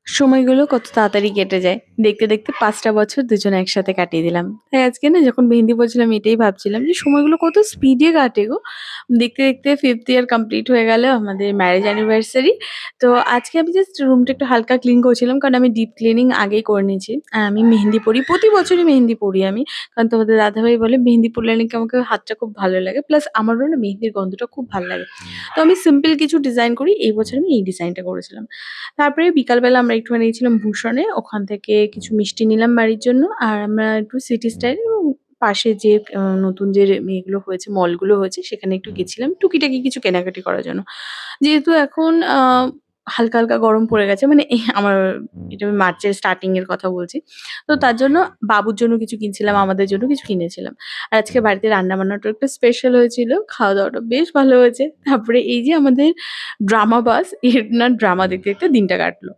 সময়গুলো কত তাড়াতাড়ি কেটে যায়। দেখতে, দেখতে ৫ টা বছর দুজনে একসাথে কাটিয়ে দিলাম। তাই আজকে না যখন মেহেন্দি পড়ছিলাম এটাই ভাবছিলাম যে সময়গুলো কত স্পিডে কাটে গো। দেখতে, দেখতে 5th ইয়ার কমপ্লিট হয়ে গেল আমাদের ম্যারেজ অ্যানিভার্সারি। তো আজকে আমি জাস্ট রুমটা একটু হালকা ক্লিন করছিলাম কারণ আমি ডিপ ক্লিনিং আগেই করে নিয়েছি। আর আমি মেহেন্দি পড়ি। প্রতি বছরই মেহেন্দি পড়ি আমি। কারণ তোমাদের দাদাভাই বলে মেহেন্দি পড়লে নাকি আমাকে হাতটা খুব ভালো লাগে। প্লাস আমারও না মেহেন্দির গন্ধটা খুব ভাল লাগে। তো আমি সিম্পল কিছু ডিজাইন করি। এই বছর আমি এই ডিজাইনটা করেছিলাম। তারপরে বিকালবেলা আমরা একটুখানি গেছিলাম ভূষণে। ওখান থেকে কিছু মিষ্টি নিলাম বাড়ির জন্য। আর আমরা একটু সিটি স্টাইল এবং পাশে যে নতুন যে ইয়েগুলো হয়েছে, মলগুলো হয়েছে সেখানে একটু গেছিলাম টুকিটাকি কিছু কেনাকাটি করার জন্য। যেহেতু এখন হালকা, হালকা গরম পড়ে গেছে মানে আমার এটা আমি মার্চের স্টার্টিং এর কথা বলছি। তো তার জন্য বাবুর জন্য কিছু কিনছিলাম, আমাদের জন্য কিছু কিনেছিলাম। আর আজকে বাড়িতে রান্না-বান্নাটাও একটু স্পেশাল হয়েছিল। খাওয়া-দাওয়াটা বেশ ভালো হয়েছে। তারপরে এই যে আমাদের ড্রামা বাস, এর না ড্রামা দেখতে, দেখতে দিনটা কাটলো।